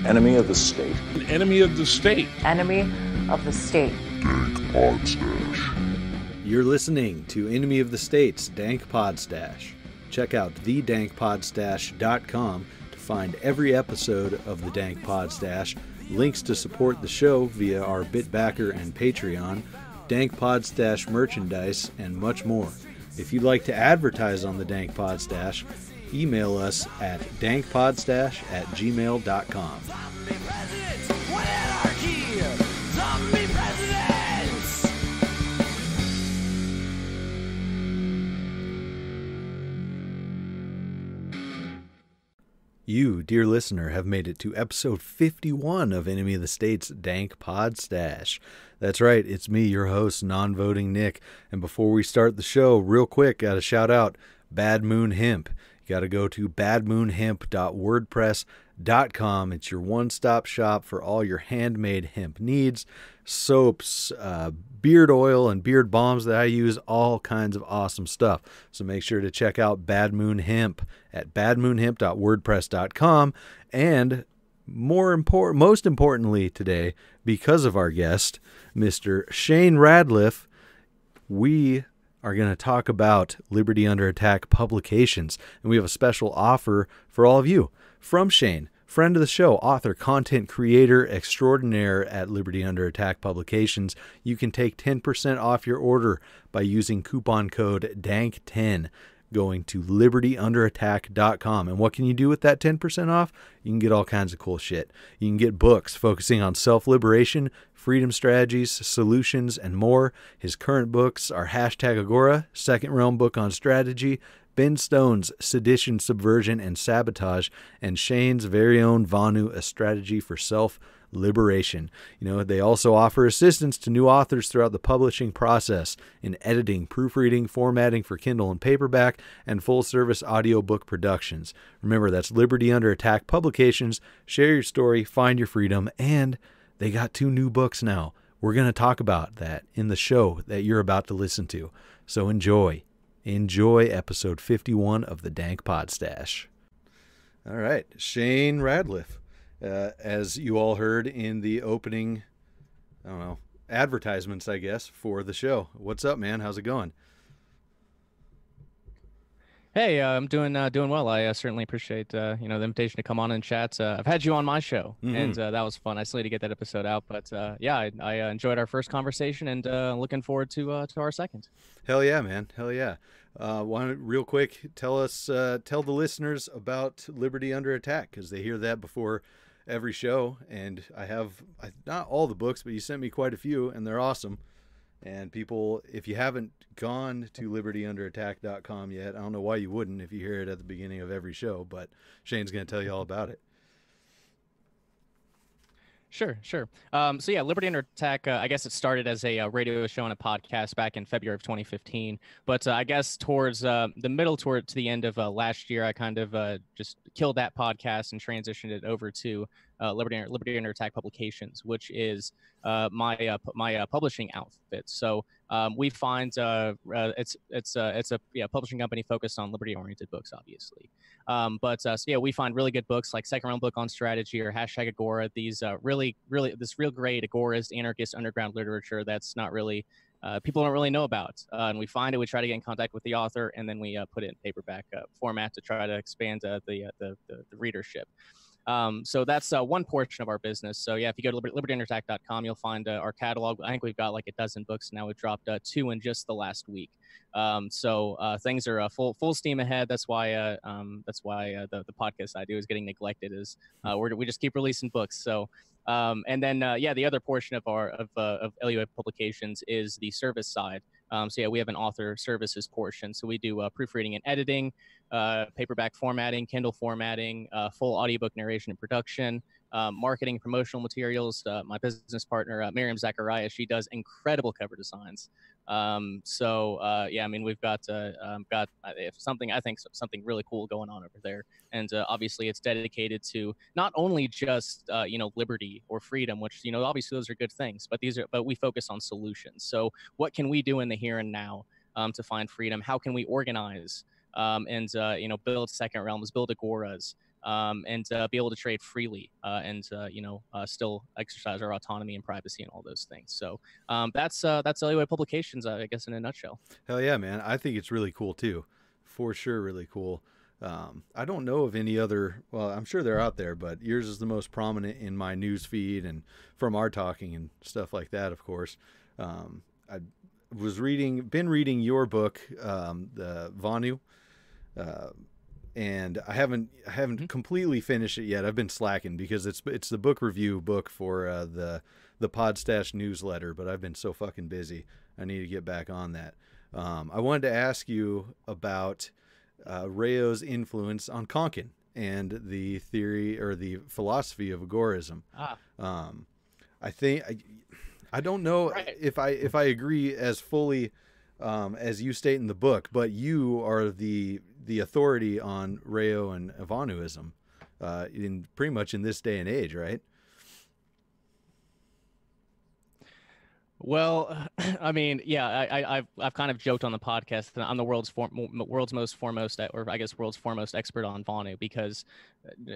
enemy of the state. An enemy of the state. Enemy of the state. Dank Podstash. You're listening to Enemy of the State's Dank Podstash. Check out thedankpodstash.com to find every episode of the Dank Podstash, links to support the show via our BitBacker and Patreon, Dank Podstash merchandise, and much more. If you'd like to advertise on the Dank Podstash, email us at dankpodstash@gmail.com. You, dear listener, have made it to episode 51 of Enemy of the State's Dank Podstash. That's right, it's me, your host, non-voting Nick. And before we start the show, real quick, got to shout out Bad Moon Hemp. You got to go to badmoonhemp.wordpress.com. It's your one-stop shop for all your handmade hemp needs, soaps, beard oil, and beard balms that I use, all kinds of awesome stuff. So make sure to check out Bad Moon Hemp at badmoonhemp.wordpress.com. And most importantly today, because of our guest, Mr. Shane Radliff, we are going to talk about Liberty Under Attack publications. And we have a special offer for all of you from Shane, friend of the show, author, content creator extraordinaire at Liberty Under Attack Publications. You can take 10% off your order by using coupon code DANK10 going to libertyunderattack.com. And what can you do with that 10% off? You can get all kinds of cool shit. You can get books focusing on self-liberation, freedom strategies, solutions, and more. His current books are #Agora, Second Realm book on strategy, Ben Stone's Sedition, Subversion, and Sabotage, and Shane's very own Vonu, A Strategy for Self-Liberation. You know, they also offer assistance to new authors throughout the publishing process in editing, proofreading, formatting for Kindle and paperback, and full-service audiobook productions. Remember, that's Liberty Under Attack Publications. Share your story, find your freedom, and they got 2 new books now. We're going to talk about that in the show that you're about to listen to. So enjoy episode 51 of the Dank Podstash. All right, Shane Radliff. As you all heard in the opening, advertisements, I guess, for the show. What's up, man? How's it going? Hey, I'm doing well. I certainly appreciate the invitation to come on and chat. I've had you on my show, and that was fun. I still need to get that episode out, but I enjoyed our first conversation, and looking forward to our second. Hell yeah, man! Hell yeah! Real quick, tell the listeners about Liberty Under Attack, because they hear that before every show, and I have not all the books, but you sent me quite a few, and they're awesome. And people, if you haven't gone to libertyunderattack.com yet, I don't know why you wouldn't if you hear it at the beginning of every show, but Shane's going to tell you all about it. Sure. Liberty Under Attack, I guess it started as a radio show and a podcast back in February of 2015. But I guess towards the the end of last year, I kind of just killed that podcast and transitioned it over to Liberty Under Attack Publications, which is my publishing outfit. So we find it's a publishing company focused on liberty-oriented books, obviously. We find really good books like Second Realm book on strategy or #Agora. These really this real great agorist, anarchist, underground literature that's not really people don't really know about. And we find it, we try to get in contact with the author, and then we put it in paperback format to try to expand the readership. So that's one portion of our business. So yeah, if you go to libertyunderattack.com, you'll find our catalog. I think we've got like a dozen books now. We've dropped 2 in just the last week. So things are full steam ahead. That's why the podcast I do is getting neglected. Is we just keep releasing books. So the other portion of LUA Publications is the service side. We have an author services portion. So we do proofreading and editing, paperback formatting, Kindle formatting, full audiobook narration and production, marketing, promotional materials. My business partner, Miriam Zachariah, she does incredible cover designs. We've got something really cool going on over there. And obviously it's dedicated to not only just, liberty or freedom, which, obviously those are good things, but we focus on solutions. So what can we do in the here and now to find freedom? How can we organize and build second realms, build agoras, and be able to trade freely and still exercise our autonomy and privacy and all those things. So that's LUA Publications, I guess, in a nutshell. Hell yeah, man! I think it's really cool too, for sure, really cool. I don't know of any other. Well, I'm sure they're out there, but yours is the most prominent in my news feed and from our talking and stuff like that. Of course, I was been reading your book, the Vonu. And I haven't completely finished it yet. I've been slacking because it's the book review book for the Podstash newsletter, but I've been so fucking busy. I need to get back on that. I wanted to ask you about Rayo's influence on Konkin and the theory or the philosophy of agorism. I think I don't know if I agree as fully as you state in the book, but you are the authority on Rayo and Vonuism in pretty much in this day and age, right? Well, I mean, yeah, I've kind of joked on the podcast that I'm the world's most foremost, or I guess world's foremost expert on Vonu, because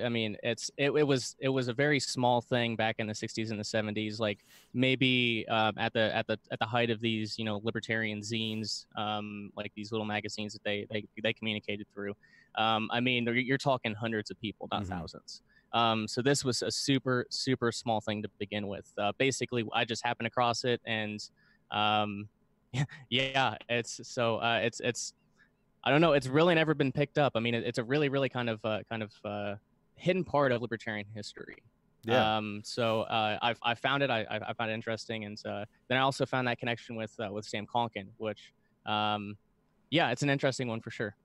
I mean, it was a very small thing back in the 60s and the 70s, like maybe at the height of these, libertarian zines, like these little magazines that they communicated through. I mean, you're talking hundreds of people, not thousands. So this was a super, super small thing to begin with. Basically, I just happened across it, and yeah, it's I don't know. It's really never been picked up. I mean, it's a really, really kind of hidden part of libertarian history. Yeah. So I found it. I found it interesting, and then I also found that connection with Sam Konkin, which yeah, it's an interesting one for sure.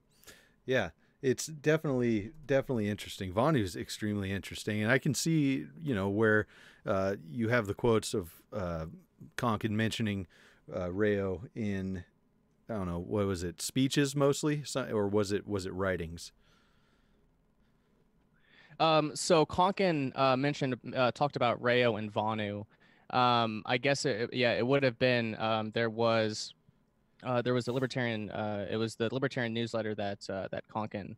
Yeah. It's definitely interesting. Vonu is extremely interesting, and I can see, where you have the quotes of Konkin mentioning Rayo in, I don't know, what was it, speeches mostly, or was it writings? So Konkin talked about Rayo and Vonu. I guess it would have been there was a libertarian. It was the libertarian newsletter that Konkin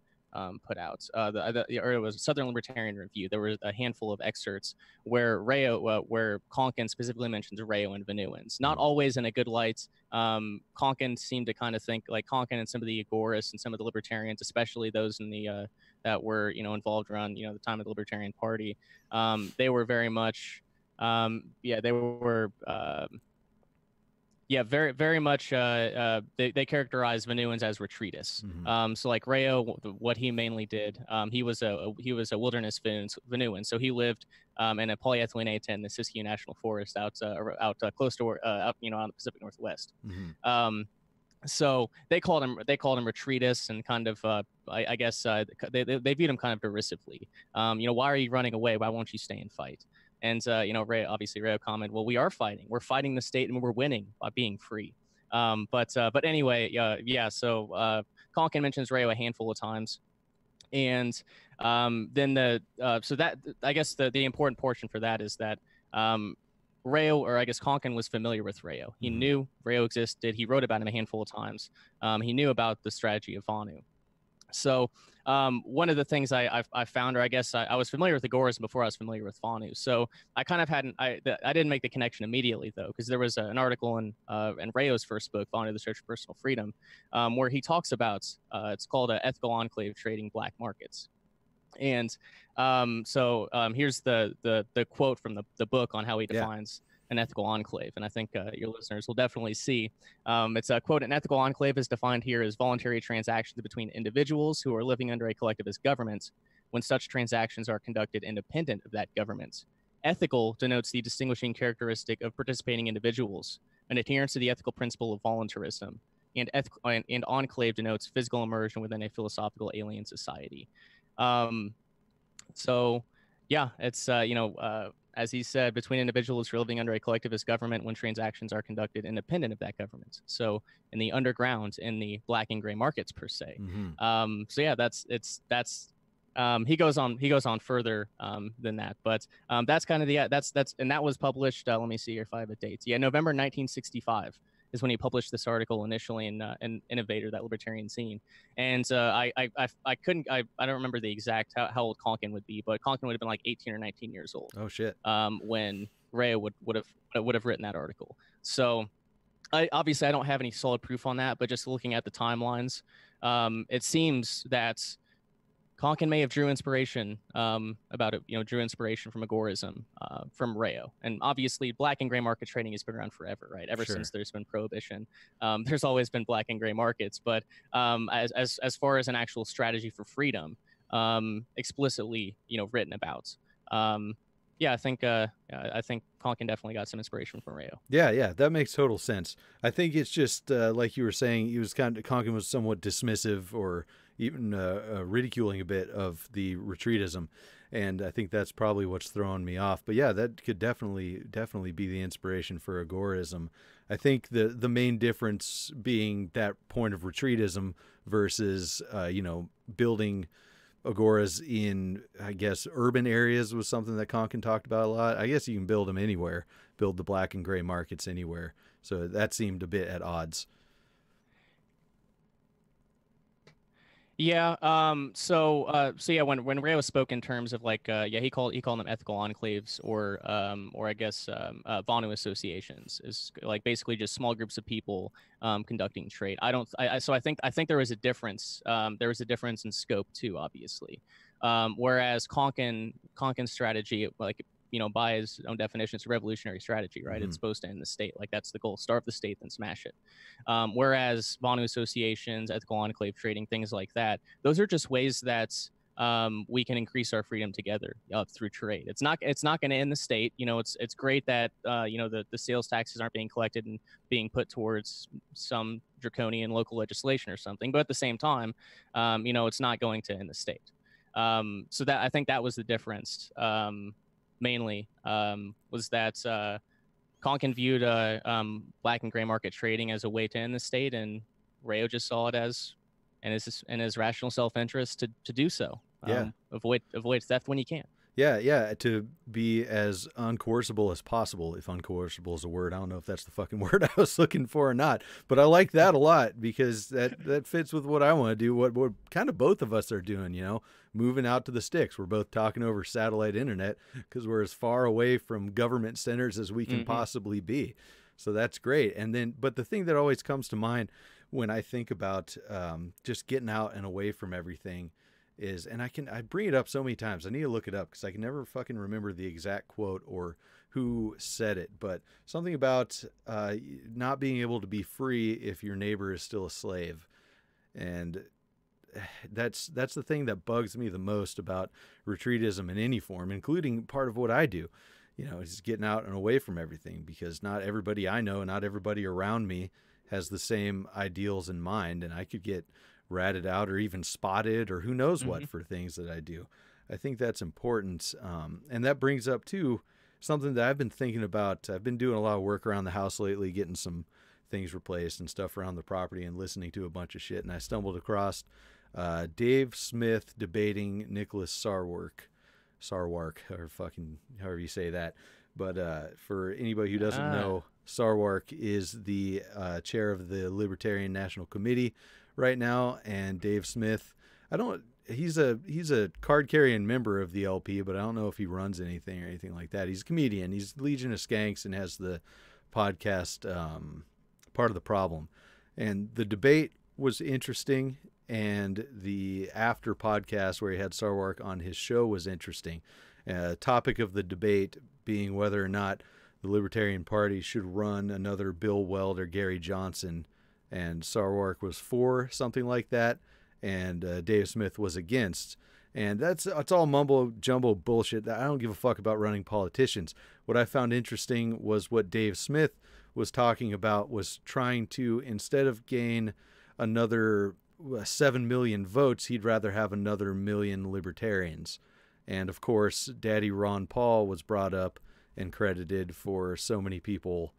put out. Or it was Southern Libertarian Review. There was a handful of excerpts where where Konkin specifically mentions Rayo and Vonuans. Not always in a good light. Konkin seemed to kind of think like Konkin and some of the agorists and some of the libertarians, especially those in the that were involved around the time of the Libertarian Party. They were very much they were. Yeah, very, very much. They characterized Vonuans as retreatists. So, like Rayo, what he mainly did, he was a wilderness Vonuan. So he lived in a polyethylene A10 in the Siskiyou National Forest, out close to out on the Pacific Northwest. So they called him retreatists, and kind of I guess they viewed him kind of derisively. Why are you running away? Why won't you stay and fight? And Rayo commented, well, we are fighting. We're fighting the state, and we're winning by being free. But anyway, yeah. So Konkin mentions Rayo a handful of times, and then so that I guess the important portion for that is that Rayo, or I guess Konkin, was familiar with Rayo. He knew Rayo existed. He wrote about him a handful of times. He knew about the strategy of Vonu. So one of the things I found, or I guess I was familiar with agorism before I was familiar with Vonu. So I kind of I didn't make the connection immediately, though, because there was an article in Rayo's first book, Vonu: The Search for Personal Freedom, where he talks about it's called Ethical Enclave Trading Black Markets. And here's the quote from the book on how he defines an ethical enclave. And I think your listeners will definitely see. It's a quote: "An ethical enclave is defined here as voluntary transactions between individuals who are living under a collectivist government when such transactions are conducted independent of that government. Ethical denotes the distinguishing characteristic of participating individuals, an adherence to the ethical principle of voluntarism, and enclave denotes physical immersion within a philosophical alien society." So yeah, it's as he said, between individuals who are living under a collectivist government when transactions are conducted independent of that government. So in the underground, in the black and gray markets per se. So yeah, that's he goes on further than that, but that's kind of and that was published. Let me see if I have a date. Yeah, November 1965 is when he published this article initially in Innovator, that libertarian scene. And I don't remember the exact how old Conkin would be, but Conkin would have been like 18 or 19 years old. Oh shit. When Rayo would have written that article. So obviously I don't have any solid proof on that, but just looking at the timelines, it seems that Conkin may have drew inspiration about it, drew inspiration from agorism from Rayo. And obviously black and gray market trading has been around forever, right? Ever since there's been prohibition, there's always been black and gray markets. But as far as an actual strategy for freedom, explicitly, written about, I think Conkin definitely got some inspiration from Rayo. Yeah, that makes total sense. I think it's just like you were saying, Conkin was somewhat dismissive or even ridiculing a bit of the retreatism, and I think that's probably what's throwing me off. But yeah, that could definitely be the inspiration for agorism. I think the main difference being that point of retreatism versus building agoras in, I guess, urban areas was something that Conkin talked about a lot. I guess you can build them anywhere, build the black and gray markets anywhere. So that seemed a bit at odds. Yeah. So yeah, when Rayo spoke in terms of like, he called them ethical enclaves or I guess Vonu associations, is like basically just small groups of people conducting trade. So I think there was a difference. There was a difference in scope too, obviously. Whereas Conkin's strategy, like, by his own definition, it's a revolutionary strategy, right? It's supposed to end the state. Like, that's the goal. Starve the state, then smash it. Whereas Vonu associations, ethical enclave trading, things like that, those are just ways that we can increase our freedom together through trade. It's not going to end the state. It's great that the sales taxes aren't being collected and being put towards some draconian local legislation or something. But at the same time, it's not going to end the state. So that, I think that was the difference. Mainly was that Conkin viewed black and gray market trading as a way to end the state, and Rayo just saw it as in his rational self-interest to do so. Avoid theft when you can. Yeah, to be as uncoercible as possible, if uncoercible is a word. I don't know if that's the fucking word I was looking for or not, but I like that a lot because that fits with what I want to do, what kind of both of us are doing, moving out to the sticks. We're both talking over satellite internet because we're as far away from government centers as we can possibly be. So that's great. But the thing that always comes to mind when I think about just getting out and away from everything is, and I bring it up so many times, I need to look it up because I can never fucking remember the exact quote or who said it, but something about not being able to be free if your neighbor is still a slave. And that's the thing that bugs me the most about retreatism in any form, including part of what I do, is getting out and away from everything, because not everybody I know, not everybody around me has the same ideals in mind, and I could get ratted out or even spotted or who knows what for things that I do. I think that's important. And that brings up too something that I've been thinking about. I've been doing a lot of work around the house lately, getting some things replaced and stuff around the property and listening to a bunch of shit. And I stumbled across Dave Smith debating Nicholas Sarwark, or fucking however you say that. But for anybody who doesn't know, Sarwark is the chair of the Libertarian National Committee right now, and Dave Smith, he's a card-carrying member of the LP, but I don't know if he runs anything or anything like that. He's a comedian. He's Legion of Skanks and has the podcast Part of the Problem. And the debate was interesting, and the after podcast where he had Sarwark on his show was interesting. Topic of the debate being whether or not the Libertarian Party should run another Bill Weld or Gary Johnson, and Sarwark was for something like that, and Dave Smith was against. And it's all mumbo jumbo bullshit. I don't give a fuck about running politicians. What I found interesting was what Dave Smith was talking about was trying to, instead of gain another 7 million votes, he'd rather have another million libertarians. And of course, Daddy Ron Paul was brought up and credited for so many people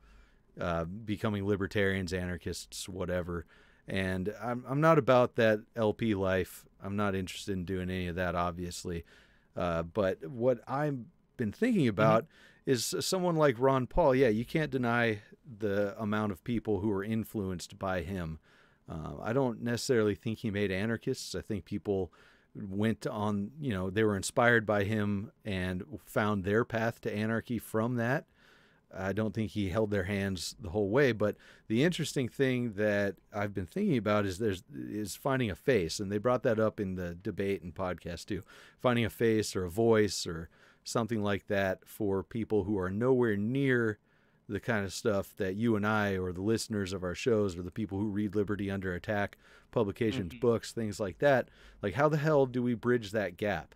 becoming libertarians, anarchists, whatever. And I'm not about that LP life. I'm not interested in doing any of that, obviously. But what I've been thinking about is someone like Ron Paul. Yeah, you can't deny the amount of people who are influenced by him. I don't necessarily think he made anarchists. I think people went on, they were inspired by him and found their path to anarchy from that. I don't think he held their hands the whole way, but the interesting thing that I've been thinking about is finding a face, and they brought that up in the debate and podcast too. Finding a face or a voice or something like that for people who are nowhere near the kind of stuff that you and I or the listeners of our shows or the people who read Liberty Under Attack publications, books, things like that. Like, how the hell do we bridge that gap?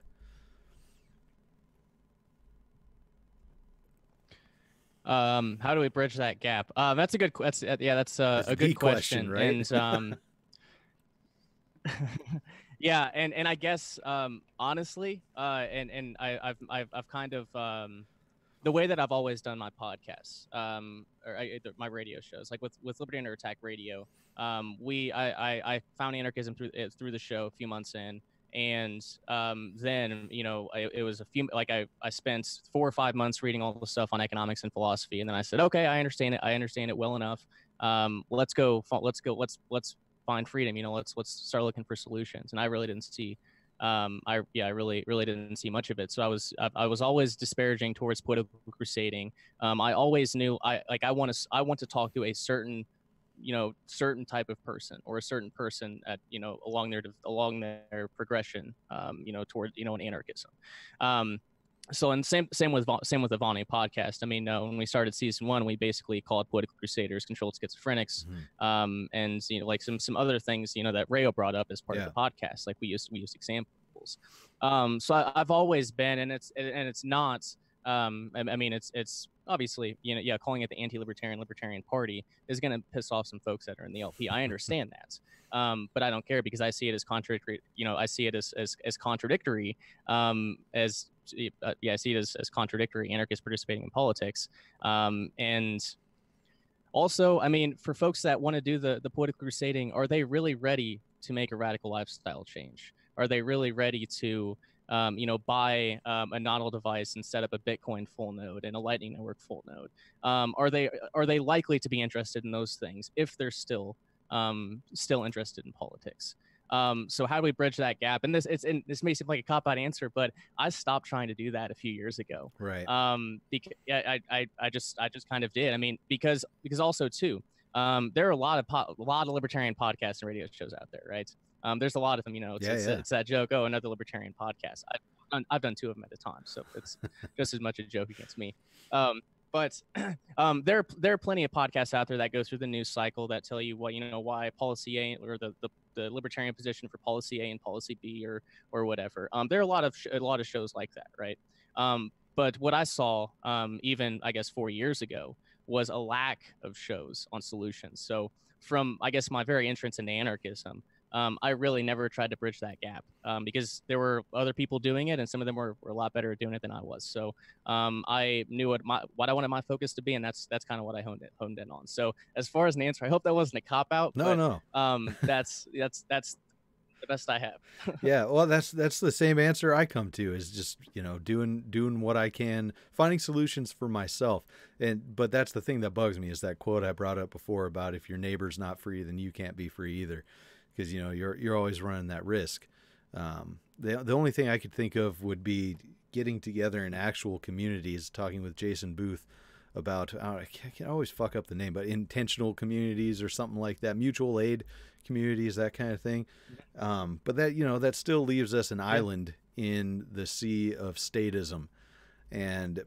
How do we bridge that gap? That's a good. That's a good question, right? And yeah, and I guess honestly, and I've kind of the way that I've always done my podcasts, my radio shows, like with Liberty Under Attack Radio. I found anarchism through the show a few months in. And then, it was I spent 4 or 5 months reading all the stuff on economics and philosophy. And then I said, okay, I understand it well enough. Let's find freedom. Let's start looking for solutions. And I really didn't see, I really didn't see much of it. So I was always disparaging towards political crusading. I always knew I want to talk to a certain type of person or a certain person at, along their progression, toward, an anarchism. So, and same with the Vonu Podcast. I mean, when we started season 1, we basically called political crusaders controlled schizophrenics, and like some other things that Rayo brought up as part of the podcast. Like we used examples. So I've always been, and it's not. I mean, it's obviously, calling it the Libertarian Party is going to piss off some folks that are in the LP. I understand that. But I don't care because I see it as contradictory. I see it as contradictory, I see it as contradictory anarchists participating in politics. And also, I mean, for folks that want to do the political crusading, are they really ready to make a radical lifestyle change? Are they really ready to buy a nodal device and set up a Bitcoin full node and a Lightning Network full node? Are they likely to be interested in those things if they're still interested in politics? So how do we bridge that gap? And this may seem like a cop-out answer, but I stopped trying to do that a few years ago. Right. Because I just kind of did. I mean, because also too, there are a lot of libertarian podcasts and radio shows out there, right? There's a lot of them, it's that joke. Oh, another libertarian podcast. I've done 2 of them at a time, so it's just as much a joke against me. But there are plenty of podcasts out there that go through the news cycle that tell you why policy A or the libertarian position for policy A and policy B or whatever. There are a lot of shows like that, right? But what I saw, even I guess 4 years ago, was a lack of shows on solutions. So from I guess my very entrance into anarchism, I really never tried to bridge that gap because there were other people doing it, and some of them were a lot better at doing it than I was. So I knew what I wanted my focus to be, and that's kind of what I honed in on. So as far as an answer, I hope that wasn't a cop out. No. That's the best I have. Yeah, well, that's the same answer I come to, is just doing what I can, finding solutions for myself. But that's the thing that bugs me, is that quote I brought up before about if your neighbor's not free, then you can't be free either. Because you're always running that risk. The only thing I could think of would be getting together in actual communities, talking with Jason Booth about, I can always fuck up the name, but intentional communities or something like that, mutual aid communities, that kind of thing. But that that still leaves us an island in the sea of statism, and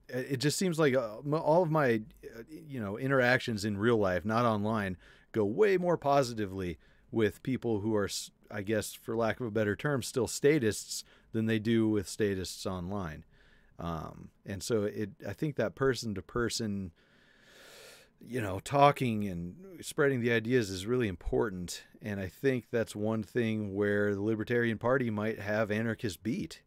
it just seems like all of my interactions in real life, not online, go way more positively with people who are, I guess, for lack of a better term, still statists than they do with statists online. And so I think that person to person, talking and spreading the ideas is really important. And I think that's one thing where the Libertarian Party might have anarchists beat.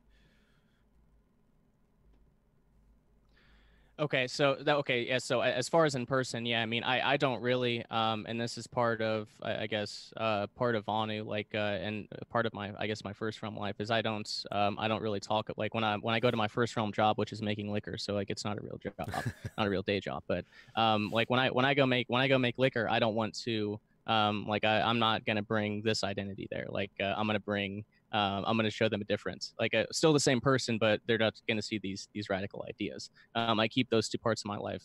Okay, so yeah. So as far as in person, yeah, I mean, I don't really, and this is part of, I guess, part of Vonu, like, and part of my, I guess, my first realm life is I don't really talk like when I go to my first realm job, which is making liquor, so like it's not a real job, not a real day job, but like when I go make liquor, I don't want to, like I'm not gonna bring this identity there, like I'm gonna show them a difference, like still the same person, but they're not gonna see these radical ideas. I keep those two parts of my life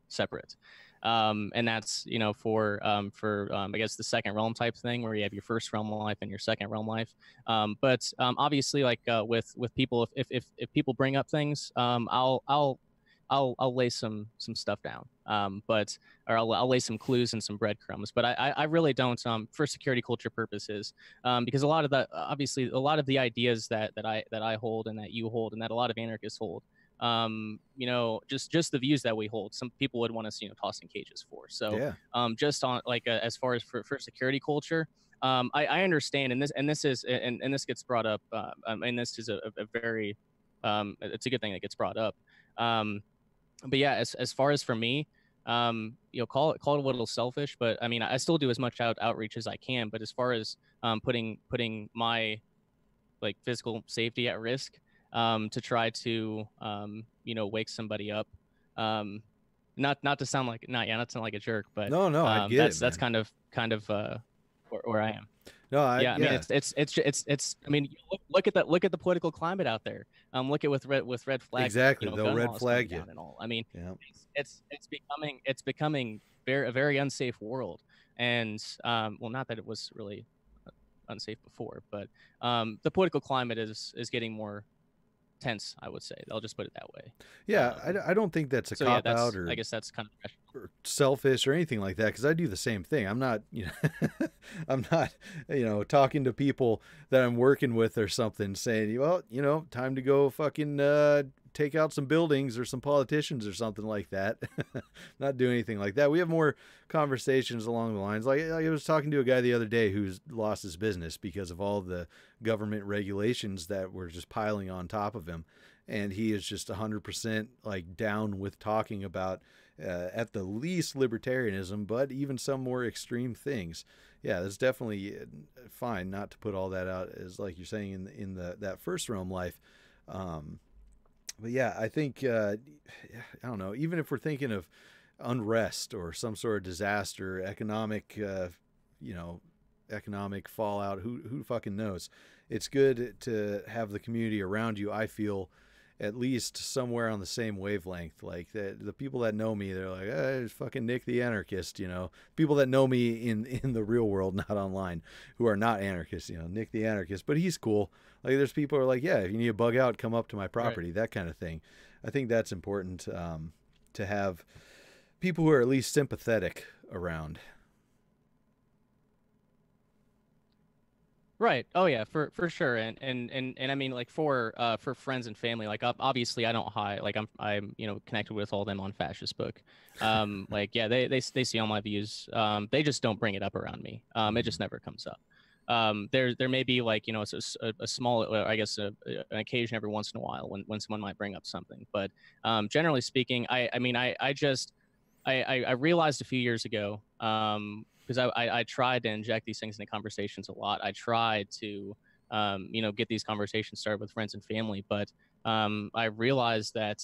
separate. And that's, I guess the second realm type thing where you have your first realm life and your second realm life. But obviously, like with people, if people bring up things, I'll lay some stuff down, or I'll lay some clues and some breadcrumbs. But I really don't, for security culture purposes, because a lot of the ideas that I hold and that you hold and that a lot of anarchists hold, just the views that we hold, some people would want us, tossed in cages for. So Yeah. just on like as far as for security culture. I understand, and this gets brought up, and this is a very, it's a good thing that gets brought up. But yeah, as far as for me, call it a little selfish, but I mean, I still do as much outreach as I can. But as far as putting my like physical safety at risk, to try to wake somebody up, not to sound like not to sound like a jerk, but No, I get it, that's man. kind of where I am. No, Yeah, I mean, it's. I mean, look at the political climate out there. Look at with red flag. Exactly, they'll gun red laws flag coming you. down and all. I mean, Yeah. it's becoming a very unsafe world. And well, not that it was really unsafe before, but the political climate is getting more tense, I would say. I'll just put it that way. Yeah, I don't think that's a So yeah, cop out or I guess that's kind of or selfish or anything like that, because I do the same thing. I'm not, I'm not, talking to people that I'm working with or something saying, well, time to go fucking take out some buildings or some politicians or something like that. Not do anything like that. We have more conversations along the lines. Like I was talking to a guy the other day who's lost his business because of all the government regulations that were just piling on top of him. And he is just 100% like down with talking about at the least libertarianism, but even some more extreme things. Yeah, that's definitely fine not to put all that out as like you're saying in that first realm life. But yeah, I think I don't know. Even if we're thinking of unrest or some sort of disaster, economic, economic fallout, who fucking knows? It's good to have the community around you. I feel at least somewhere on the same wavelength. Like the people that know me, they're like, it's fucking Nick the anarchist, People that know me in the real world, not online, who are not anarchists, Nick the anarchist, but he's cool. Like there's people who are like, yeah, if you need to bug out, come up to my property, that kind of thing. I think that's important to have people who are at least sympathetic around. Right. Oh yeah, for sure. And I mean, like for friends and family, like obviously I don't hide, like I'm connected with all them on Fascist Book. Like yeah, they see all my views. They just don't bring it up around me. It just never comes up. There may be like a small, I guess an occasion every once in a while when someone might bring up something, but generally speaking, I mean I realized a few years ago, because I tried to inject these things into conversations a lot. I tried to, get these conversations started with friends and family, but I realized that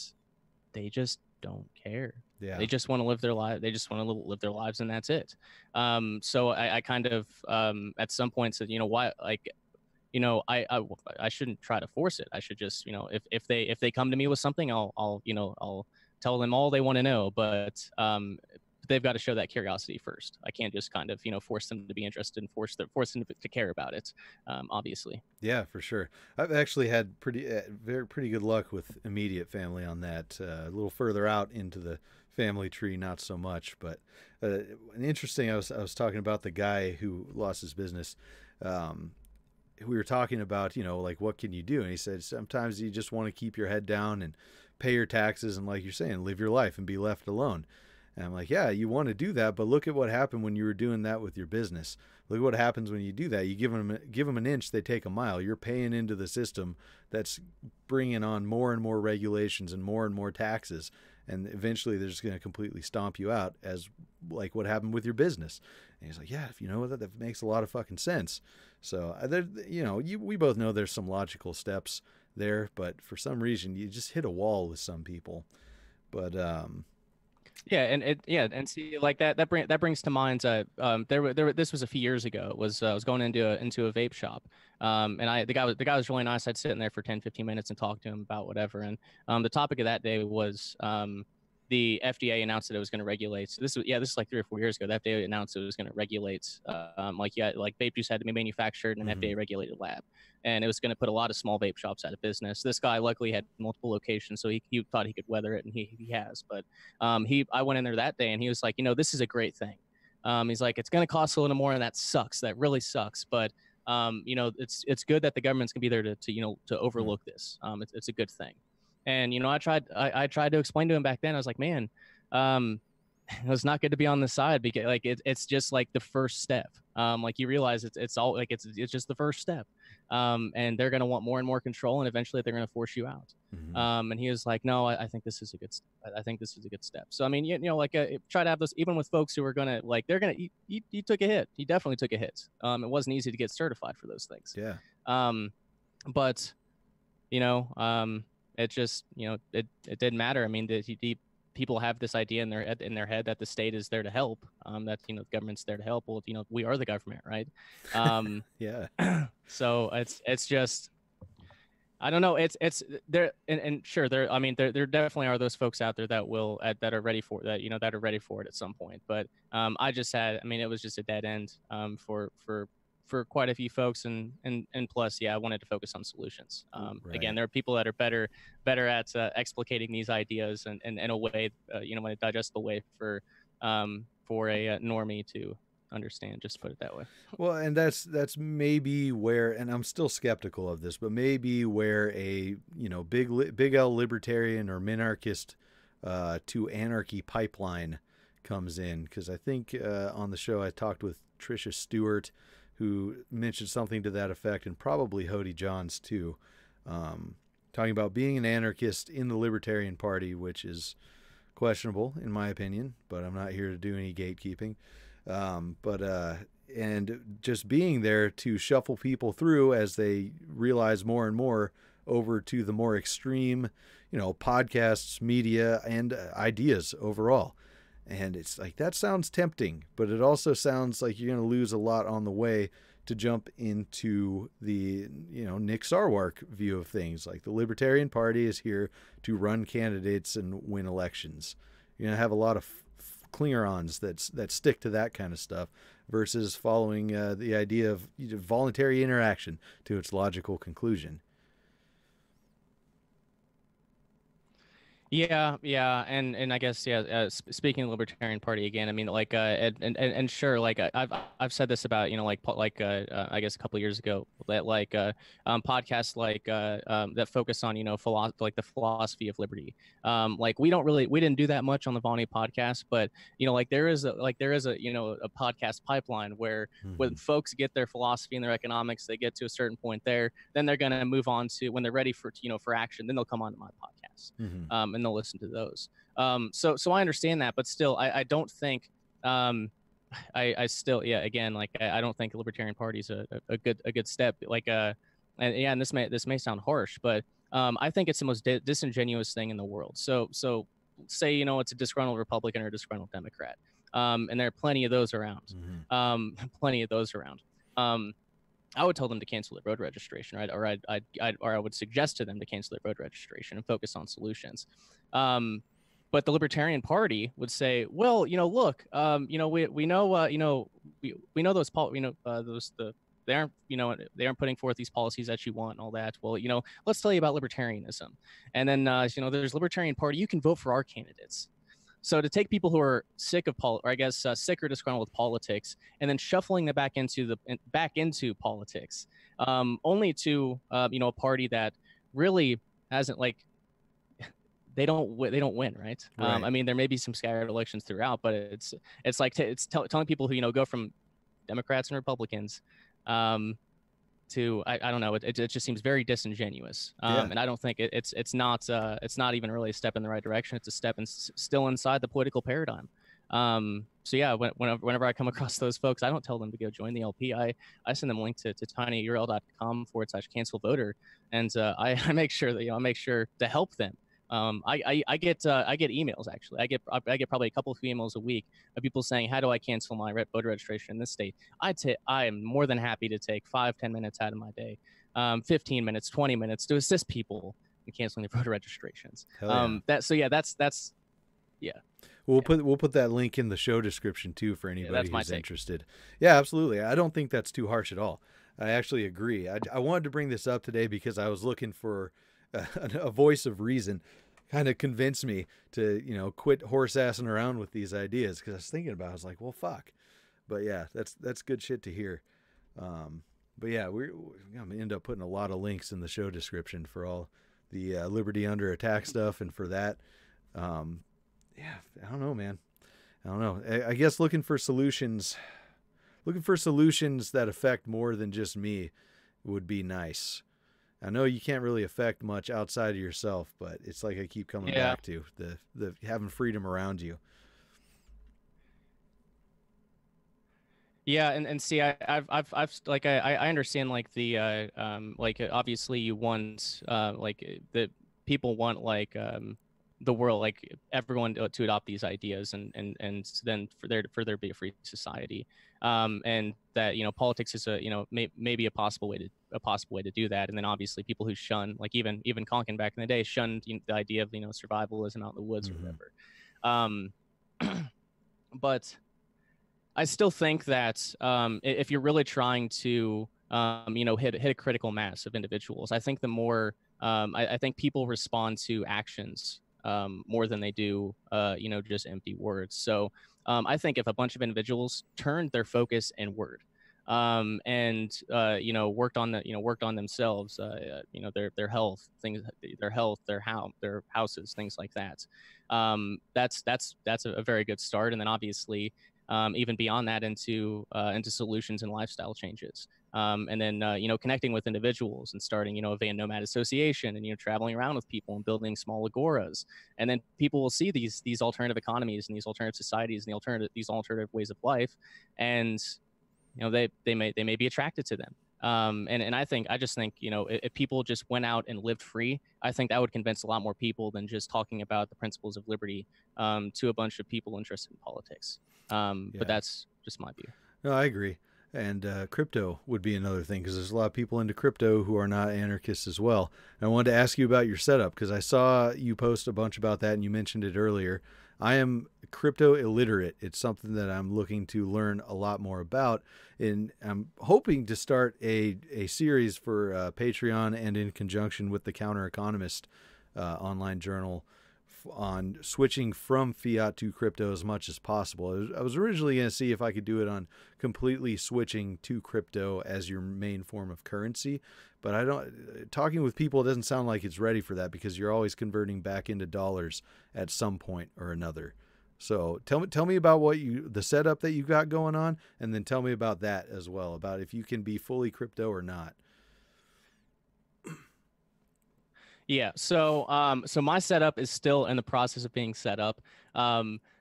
they just don't care. Yeah. They just want to live their life. They just want to live their lives, and that's it. So I kind of at some point said, why, like, I shouldn't try to force it. I should just, if they come to me with something, I'll tell them all they want to know, but they've got to show that curiosity first. I can't just kind of, force them to be interested and force them to care about it. Obviously. Yeah, for sure. I've actually had pretty good luck with immediate family on that. A little further out into the family tree, not so much. But interesting. I was talking about the guy who lost his business. We were talking about, like, what can you do? And he said, sometimes you just want to keep your head down and pay your taxes. And like you're saying, live your life and be left alone. And I'm like, yeah, you want to do that, but look at what happened when you were doing that with your business. Look at what happens when you do that. You give them an inch, they take a mile. You're paying into the system that's bringing on more and more regulations and more taxes. and eventually they're just going to completely stomp you out, as like what happened with your business. And he's like, yeah, if you know that makes a lot of fucking sense. So there, we both know there's some logical steps there, but for some reason you just hit a wall with some people. But and see, like that brings to mind this was a few years ago. It was I was going into a vape shop, and the guy was really nice. I'd sit in there for 10-15 minutes and talk to him about whatever. And the topic of that day was the FDA announced that it was going to regulate. So this is like 3 or 4 years ago. The FDA announced it was going to regulate like vape juice had to be manufactured in an FDA regulated lab, and it was going to put a lot of small vape shops out of business. This guy luckily had multiple locations, so he thought he could weather it, and he has. But I went in there that day, and he was like, this is a great thing. He's like, it's going to cost a little more, and that sucks. That really sucks. But it's good that the government's going to be there to overlook this. It's a good thing. And I tried to explain to him back then. I was like, man, it's not good to be on the side, because like it's just like the first step. Like you realize it's all like it's just the first step. And they're gonna want more and more control, and eventually they're gonna force you out. And he was like, no, I think this is a good I think this is a good step. So I mean, try to have this even with folks who are gonna like they're gonna he took a hit. He definitely took a hit. It wasn't easy to get certified for those things. Yeah. But it just it didn't matter. I mean, the people have this idea in their head that the state is there to help, that the government's there to help. Well, we are the government, right? Yeah. So it's just, I don't know, it's there, and sure, there definitely are those folks out there that are ready for that, that are ready for it at some point. But it was just a dead end for quite a few folks, and plus, I wanted to focus on solutions. Right. Again, there are people that are better at explicating these ideas and in a way, in a digestible way for a normie to understand, just put it that way. Well, and that's maybe where, and I'm still skeptical of this, but maybe where a big L libertarian or minarchist to anarchy pipeline comes in, because I think on the show I talked with Tricia Stewart, who mentioned something to that effect, and probably Hody Johns too, talking about being an anarchist in the Libertarian Party, which is questionable in my opinion, but I'm not here to do any gatekeeping. And just being there to shuffle people through as they realize more and more over to the more extreme, podcasts, media, and ideas overall. And it's like, that sounds tempting, but it also sounds like you're going to lose a lot on the way to jump into the, Nick Sarwark view of things. Like, the Libertarian Party is here to run candidates and win elections. You're going to have a lot of clingerons that stick to that kind of stuff versus following the idea of voluntary interaction to its logical conclusion. Yeah, and I guess speaking of the Libertarian Party again, I mean, like, and sure, like I've said this about I guess a couple of years ago, that podcasts that focus on the philosophy of liberty. Like we didn't do that much on the Vonu podcast, but there is a a podcast pipeline where when folks get their philosophy and their economics, they get to a certain point there, then they're gonna move on to, when they're ready for for action, then they'll come on to my podcast. And they'll listen to those. So I understand that, but still, I don't think, I still, again, like, I don't think the Libertarian Party is a good step. Like, and this may sound harsh, but I think it's the most disingenuous thing in the world. So say, it's a disgruntled Republican or a disgruntled Democrat. And there are plenty of those around. I would tell them to cancel their road registration, right? Or I would suggest to them to cancel their road registration and focus on solutions. But the Libertarian Party would say, well, look, we know, we know they aren't putting forth these policies that you want and all that. Well, let's tell you about libertarianism. And then, there's Libertarian Party. You can vote for our candidates. So to take people who are sick of sick or disgruntled with politics, and then shuffling them back into politics, only to a party that really hasn't, like, they don't win, right? I mean, there may be some scattered elections throughout, but it's like telling people who go from Democrats and Republicans to I don't know, it just seems very disingenuous. Yeah. And I don't think it's not even really a step in the right direction. It's a step still inside the political paradigm. So yeah, whenever I come across those folks, I don't tell them to go join the LP. I send them a link to tinyurl.com/cancel voter, and I make sure that I make sure to help them. I get emails actually. I get probably a couple of emails a week of people saying, how do I cancel my voter registration in this state? I am more than happy to take 5-10 minutes out of my day, 15 minutes, 20 minutes to assist people in canceling their voter registrations. Hell yeah. That's yeah. We'll put that link in the show description too for anybody who's interested. Yeah, absolutely. I don't think that's too harsh at all. I actually agree. I wanted to bring this up today because I was looking for a voice of reason, kind of convince me to quit horse assing around with these ideas, because I was thinking about it. I was like, well, fuck. But yeah, that's good shit to hear. But yeah, I'm gonna end up putting a lot of links in the show description for all the Liberty Under Attack stuff, and for that. Yeah, I don't know, man. I don't know. I guess looking for solutions that affect more than just me would be nice. I know you can't really affect much outside of yourself, but it's like I keep coming back to the having freedom around you. Yeah, and see, I've like I understand like the like obviously you want like the people want like the world, like everyone to adopt these ideas and then for there to be a free society, and that politics is maybe a possible way to do that. And then obviously people who shun, like even Konkin back in the day shunned the idea of survivalism out in the woods or whatever. But I still think that if you're really trying to hit a critical mass of individuals, I think the more I think people respond to actions more than they do, just empty words. So I think if a bunch of individuals turned their focus inward, and worked on themselves, their health, their houses, things like that. That's a very good start. And then obviously, even beyond that, into solutions and lifestyle changes. And then connecting with individuals and starting a van nomad association, and traveling around with people and building small agoras, and then people will see these alternative economies and these alternative societies and these alternative ways of life, and they may be attracted to them. And I just think if people just went out and lived free, I think that would convince a lot more people than just talking about the principles of liberty to a bunch of people interested in politics. But that's just my view. No, I agree. And crypto would be another thing, because there's a lot of people into crypto who are not anarchists as well. And I wanted to ask you about your setup, because I saw you post a bunch about that and you mentioned it earlier. I am crypto illiterate. It's something that I'm looking to learn a lot more about. And I'm hoping to start a series for Patreon, and in conjunction with the Counter Economist online journal, on switching from fiat to crypto as much as possible. I was originally going to see if I could do it on completely switching to crypto as your main form of currency, but talking with people, it doesn't sound like it's ready for that, because you're always converting back into dollars at some point or another. So tell me about the setup that you've got going on, and then tell me about that as well, about if you can be fully crypto or not. Yeah. So my setup is still in the process of being set up.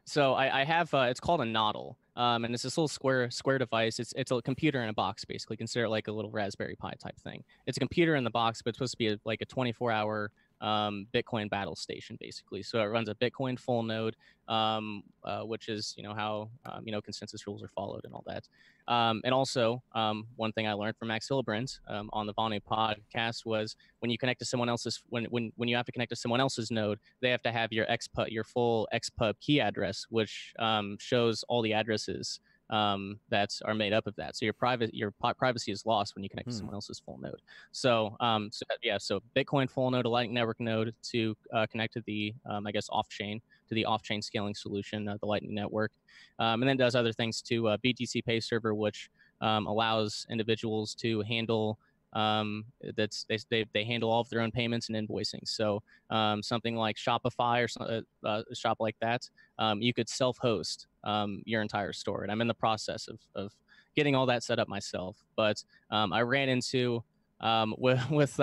So I have it's called a Noddle. And it's this little square device. It's a computer in a box, basically. Consider it like a little Raspberry Pi type thing. It's a computer in the box, but it's supposed to be like a 24-hour Bitcoin battle station, basically. So it runs a Bitcoin full node, which is how consensus rules are followed and all that. And also, one thing I learned from Max Hillebrand on the Vonu podcast was when you connect to someone else's when you have to connect to someone else's node, they have to have your full XPub key address, which shows all the addresses that are made up of that. So your privacy is lost when you connect to someone else's full node. So so Bitcoin full node, a Lightning Network node to connect to the off-chain scaling solution, the Lightning Network, and then does other things to BTC Pay Server, which allows individuals to handle they handle all of their own payments and invoicing. So something like Shopify or a shop like that, you could self-host your entire store. And I'm in the process of getting all that set up myself. But I ran into with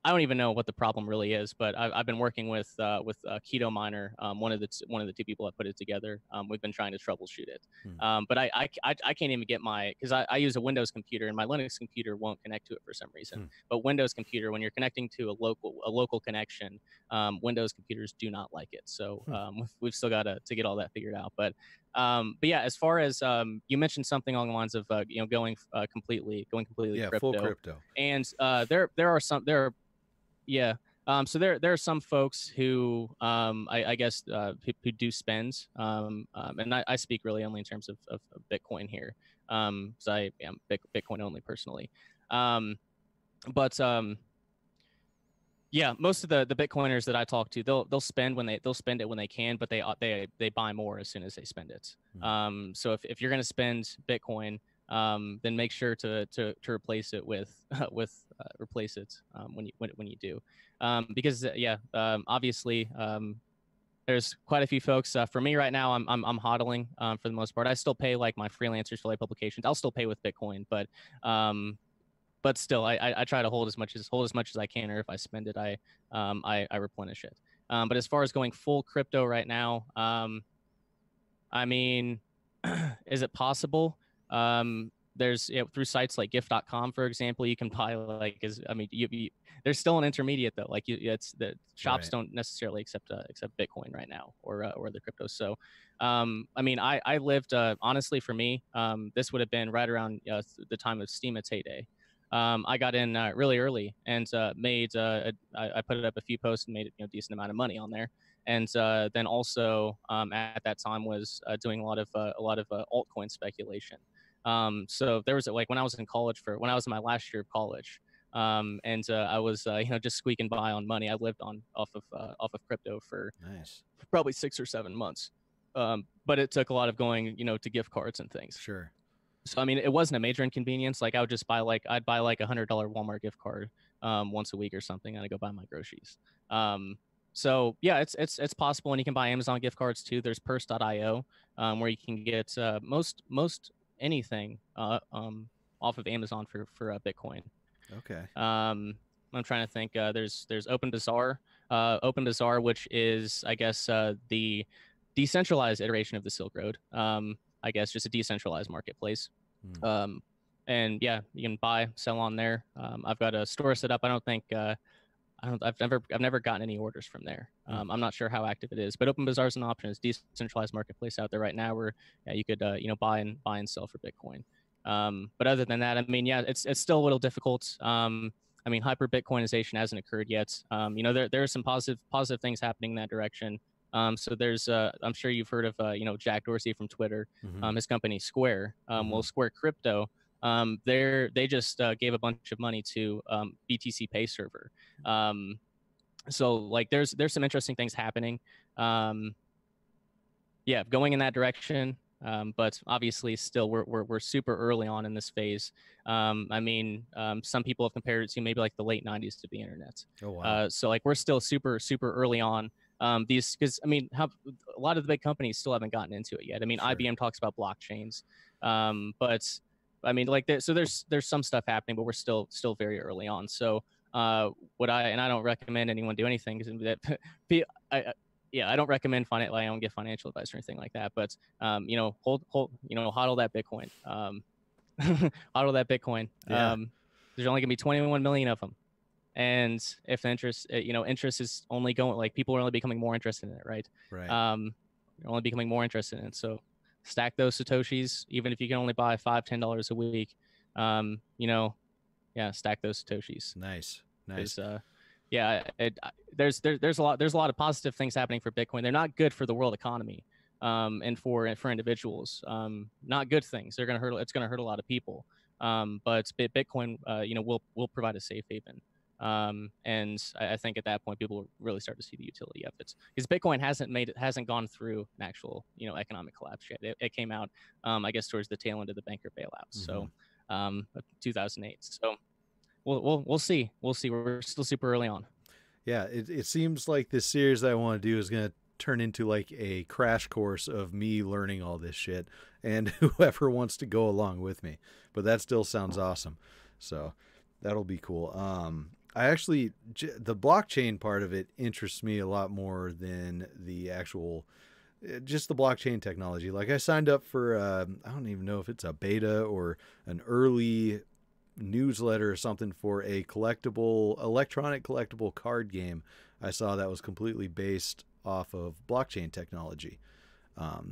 I don't even know what the problem really is, but I've been working with Keto Miner, one of the two people that put it together. We've been trying to troubleshoot it, but I can't even get because I use a Windows computer and my Linux computer won't connect to it for some reason. But Windows computer, when you're connecting to a local connection, Windows computers do not like it. So we've still got to get all that figured out. But yeah, as far as you mentioned something along the lines of going completely crypto. Full crypto, and there are yeah. So there are some folks who I guess who do spend, and I speak really only in terms of Bitcoin here, because I am Bitcoin only personally. But yeah, most of the Bitcoiners that I talk to, they'll spend it when they can, but they buy more as soon as they spend it. So if you're going to spend Bitcoin, then make sure to replace it with replace it when you do, because obviously there's quite a few folks. For me right now, I'm hodling for the most part. I still pay like my freelancers for like publications. I'll still pay with Bitcoin, but still I try to hold as much as I can, or if I spend it, I replenish it. But as far as going full crypto right now, I mean, is it possible? There's through sites like gift.com, for example, you can buy there's still an intermediate though. Like it's the shops don't necessarily accept Bitcoin right now or the cryptos. So, I mean, I lived, honestly for me, this would have been right around the time of Steam its heyday. I got in really early and made I put up a few posts and made a decent amount of money on there. And then also at that time was doing a lot of altcoin speculation. So there was like when I was in my last year of college, and I was just squeaking by on money. I lived off of crypto for probably 6 or 7 months. But it took a lot of going to gift cards and things. Sure. So I mean, it wasn't a major inconvenience. Like I'd buy like a $100 Walmart gift card once a week or something, and I go buy my groceries. So yeah, it's possible, and you can buy Amazon gift cards too. There's Purse.io, where you can get most anything off of Amazon for Bitcoin. Okay. I'm trying to think. There's OpenBazaar, which is I guess the decentralized iteration of the Silk Road. I guess just a decentralized marketplace. And yeah, you can buy, sell on there. I've got a store set up. I've never gotten any orders from there. I'm not sure how active it is, but OpenBazaar is an option. It's a decentralized marketplace out there right now where you could buy and sell for Bitcoin. But other than that, I mean, yeah, it's still a little difficult. I mean, hyper Bitcoinization hasn't occurred yet. There are some positive things happening in that direction. So there's I'm sure you've heard of Jack Dorsey from Twitter. His company Square, well, Square Crypto. They just gave a bunch of money to BTC Pay server. So like there's some interesting things happening. Yeah, going in that direction. But obviously still we're super early on in this phase. I mean, some people have compared it to maybe like the late 90s to the internet. Oh, wow. So like we're still super early on. Because I mean, a lot of the big companies still haven't gotten into it yet. I mean, sure. IBM talks about blockchains, but I mean, like there's some stuff happening, but we're still very early on. So I don't recommend anyone do anything because I don't recommend I don't give financial advice or anything like that. But hodl that Bitcoin, hodl that Bitcoin. Yeah. There's only gonna be 21 million of them. And if the interest is only going, like people are only becoming more interested in it, right? Right. They're only becoming more interested in it. So stack those Satoshis, even if you can only buy $5-10 a week. Stack those Satoshis. Nice. There's a lot of positive things happening for Bitcoin. They're not good for the world economy, and for individuals. Not good things. They're gonna hurt. It's gonna hurt a lot of people. But Bitcoin, will provide a safe haven. And I think at that point, people will really start to see the utility of it, because Bitcoin hasn't gone through an actual, economic collapse yet. It came out, I guess, towards the tail end of the banker bailouts. So, 2008. So we'll see. We're still super early on. Yeah. It seems like this series that I want to do is going to turn into like a crash course of me learning all this shit and whoever wants to go along with me. But that still sounds awesome. So that'll be cool. I actually, the blockchain part of it interests me a lot more than the actual, just the blockchain technology. Like I signed up for, I don't even know if it's a beta or an early newsletter or something for a electronic collectible card game. I saw that was completely based off of blockchain technology.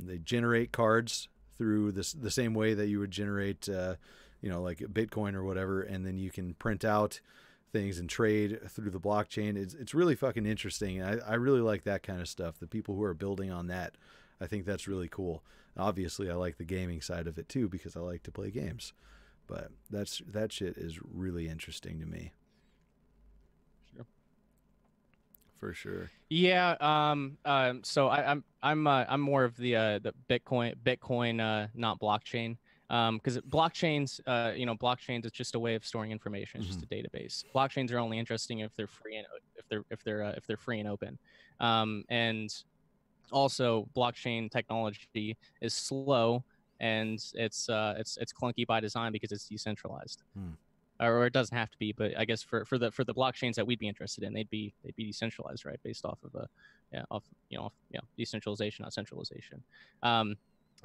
They generate cards through the same way that you would generate, like Bitcoin or whatever, and then you can print out things and trade through the blockchain. It's really fucking interesting. I really like that kind of stuff. The people who are building on that, I think that's really cool. Obviously, I like the gaming side of it too because I like to play games. But that shit is really interesting to me. Sure. For sure. Yeah. So I'm more of the Bitcoin, not blockchain. Because blockchains, it's just a way of storing information. It's just a database. Blockchains are only interesting if they're free and if they're free and open. And also blockchain technology is slow and it's clunky by design because it's decentralized. Or it doesn't have to be, but I guess for the blockchains that we'd be interested in, they'd be decentralized, right? Based off of decentralization, not centralization.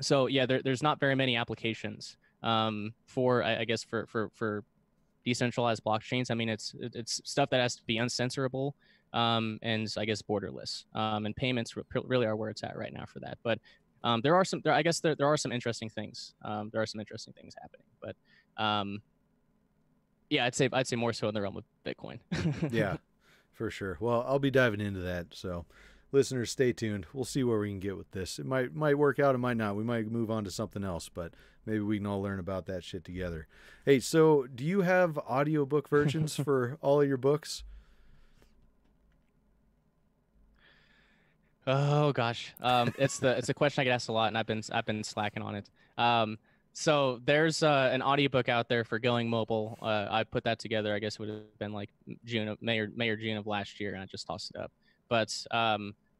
So yeah, there's not very many applications for decentralized blockchains. I mean, it's stuff that has to be uncensorable and I guess borderless. And payments really are where it's at right now for that. But there are some interesting things. There are some interesting things happening. But yeah, I'd say more so in the realm of Bitcoin. Yeah, for sure. Well, I'll be diving into that. So listeners, stay tuned. We'll see where we can get with this. It might work out, it might not. We might move on to something else, but maybe we can all learn about that shit together. Hey, so do you have audiobook versions for all of your books? Oh gosh, it's a question I get asked a lot, and I've been slacking on it. So there's an audiobook out there for Going Mobile. I put that together. I guess it would have been like May or June of last year, and I just tossed it up. But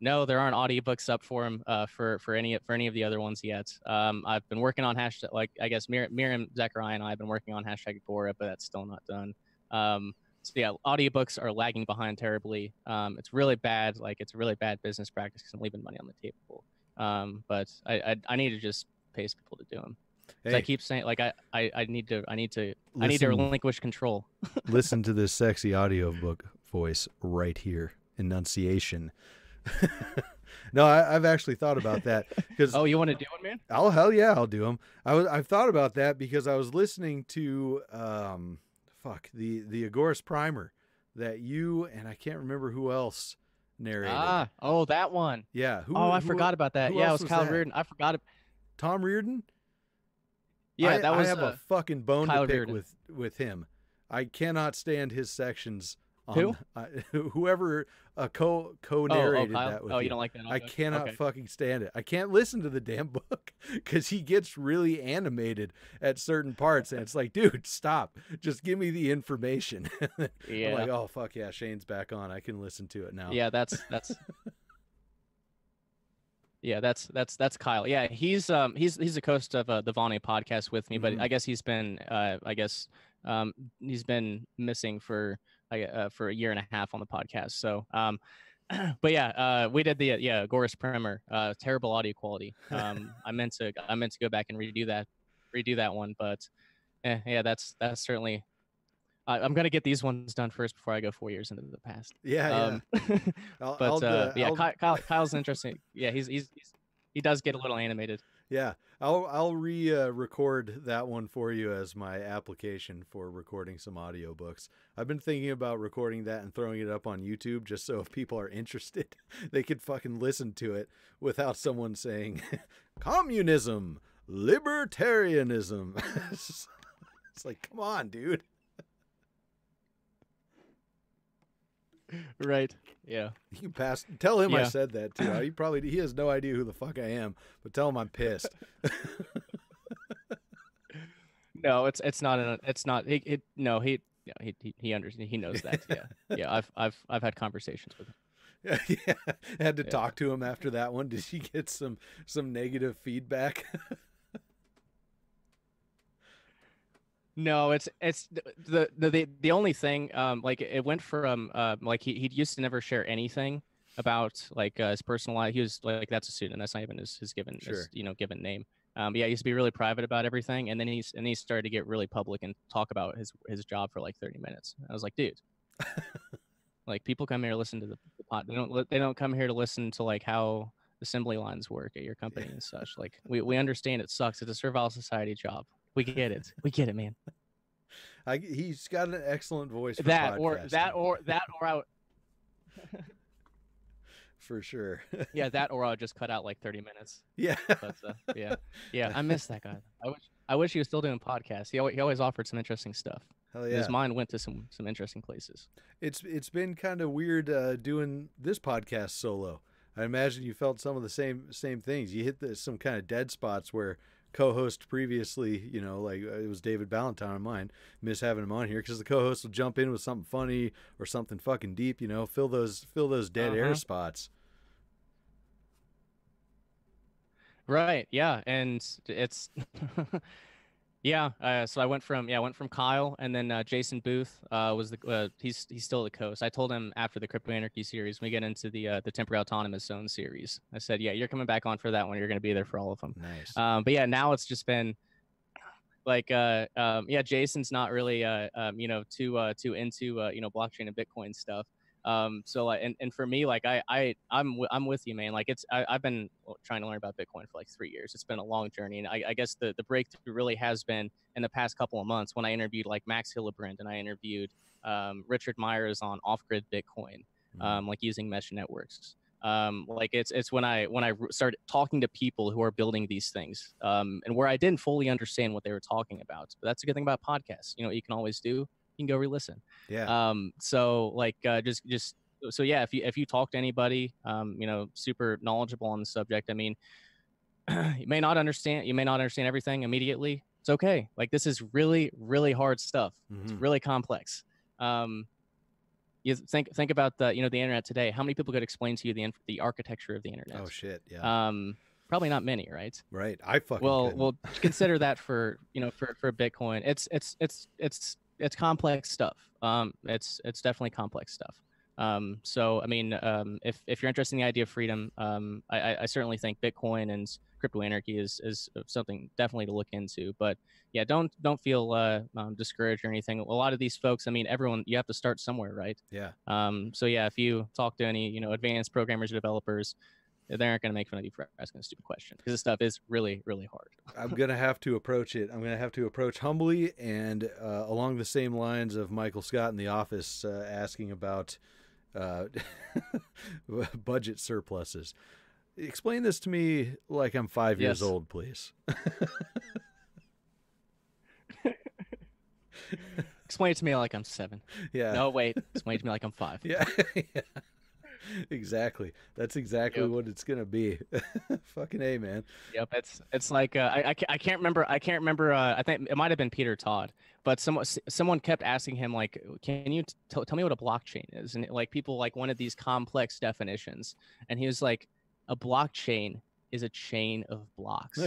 no, there aren't audiobooks up for him for any of the other ones yet. I've been working on hashtag, like I guess Miriam, Zachariah, and I have been working on hashtag Agora, but that's still not done. So yeah, audiobooks are lagging behind terribly. It's really bad. Like it's a really bad business practice because I'm leaving money on the table. But I need to just pay people to do them. Hey. I keep saying like I need to relinquish control. Listen to this sexy audiobook voice right here. Enunciation. No, I've actually thought about that because you want to do it, man? Oh hell yeah, I'll do them. I've thought about that because I was listening to the Agorist Primer that you and I can't remember who else narrated. That one. Yeah. I forgot about that. Yeah, it was Kyle Reardon. I forgot it. Tom Reardon? Yeah, I have a fucking bone Kyle to pick Reardon. with him. I cannot stand his sections. Who? Whoever co-narrated that with you don't like that? I cannot fucking stand it. I can't listen to the damn book because he gets really animated at certain parts, and it's like, dude, stop. Just give me the information. Yeah. I'm like, oh fuck yeah, Shane's back on. I can listen to it now. Yeah, that's yeah, that's Kyle. Yeah, he's a host of the Vonu Podcast with me, but I guess he's been he's been missing for a year and a half on the podcast. So, but yeah, we did the Agorist Primer. Terrible audio quality. I meant to go back and redo that one, but yeah, that's certainly. I'm gonna get these ones done first before I go 4 years into the past. Yeah. Kyle's interesting. Yeah, he does get a little animated. Yeah, I'll record that one for you as my application for recording some audiobooks. I've been thinking about recording that and throwing it up on YouTube just so if people are interested, they could fucking listen to it without someone saying communism, libertarianism. It's like, come on, dude. Right. Yeah. You can pass. Tell him I said that too. He has no idea who the fuck I am, but tell him I'm pissed. No, it's not. He knows that. Yeah. Yeah. I've had conversations with him. Yeah, had to talk to him after that one. Did you get some negative feedback? No, it's the only thing, like it went from like he used to never share anything about like his personal life. He was like, that's a student, that's not even his given Sure. given name. But yeah, he used to be really private about everything, and then he started to get really public and talk about his job for like 30 minutes. I was like, dude, like people come here to listen to the pod. They don't come here to listen to like how assembly lines work at your company and such. Like we understand it sucks. It's a servile society job. We get it. We get it, man. He's got an excellent voice for that podcasting. or I would, for sure. yeah, that or I'll just cut out like 30 minutes. Yeah. But, yeah. I miss that guy. I wish he was still doing podcasts. He always offered some interesting stuff. Hell yeah. His mind went to some interesting places. It's been kind of weird doing this podcast solo. I imagine you felt some of the same things. You hit some kind of dead spots where co-host previously, like it was David Ballantyne on mine, miss having him on here because the co-host will jump in with something funny or something fucking deep, fill those dead air spots. Right. Yeah. And it's, yeah. So I went from Kyle, and then Jason Booth was he's still the co-host. I told him after the Crypto Anarchy series, when we get into the Temporary Autonomous Zone series, I said, yeah, you're coming back on for that one. You're going to be there for all of them. Nice. But yeah, now it's just been like, yeah, Jason's not really, too into, blockchain and Bitcoin stuff. So and for me, like I'm with you, man. Like I've been trying to learn about Bitcoin for like 3 years. It's been a long journey, and I guess the breakthrough really has been in the past couple of months when I interviewed like Max Hillebrand, and I interviewed Richard Myers on off-grid Bitcoin, like using mesh networks. Like it's when I started talking to people who are building these things, and where I didn't fully understand what they were talking about. But that's a good thing about podcasts. You know what you can always do? You can go re-listen. Yeah. So like just so yeah, if you talk to anybody, super knowledgeable on the subject, I mean, you may not understand everything immediately. It's okay. Like this is really, really hard stuff. Mm-hmm. It's really complex. You think about the internet today. How many people could explain to you the architecture of the internet? Oh shit, yeah. Probably not many, right? Right. I fucking well consider that for Bitcoin. It's complex stuff. It's definitely complex stuff. So I mean, if you're interested in the idea of freedom, I certainly think Bitcoin and crypto anarchy is something definitely to look into. But yeah, don't feel discouraged or anything. A lot of these folks, I mean, everyone, you have to start somewhere, right? Yeah. So yeah, if you talk to any advanced programmers or developers, they aren't going to make fun of you for asking a stupid question, because this stuff is really, really hard. I'm going to have to approach it. I'm going to have to approach humbly and along the same lines of Michael Scott in The Office asking about budget surpluses. Explain this to me like I'm 5 years old, please. Explain it to me like I'm 7. Yeah. No, wait. Explain it to me like I'm 5. Yeah. Yeah. Exactly. That's exactly what it's gonna be. Fucking A, man. Yep. It's like I can't remember. I think it might have been Peter Todd, but someone kept asking him like, can you tell me what a blockchain is? And like people like wanted these complex definitions, and he was like, a blockchain is a chain of blocks,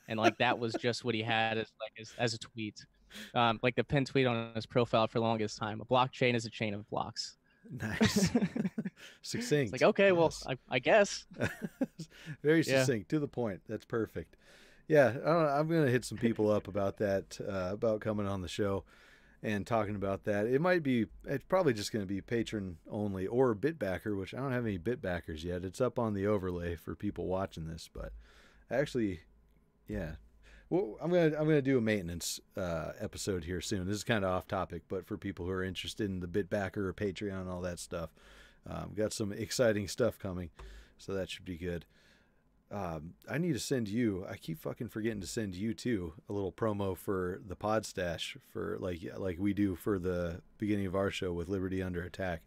and like that was just what he had as a tweet, like the pinned tweet on his profile for the longest time. A blockchain is a chain of blocks. Nice. Succinct. It's like, okay, well, I guess. Very succinct, to the point. That's perfect. Yeah, I'm going to hit some people up about that, about coming on the show and talking about that. It's probably just going to be patron only or BitBacker, which I don't have any BitBackers yet. It's up on the overlay for people watching this, but actually, yeah. Well, I'm gonna do a maintenance episode here soon. This is kind of off topic, but for people who are interested in the BitBacker or Patreon and all that stuff, got some exciting stuff coming, so that should be good. I need to send you. I keep fucking forgetting to send you too a little promo for the Pod Stash for like we do for the beginning of our show with Liberty Under Attack.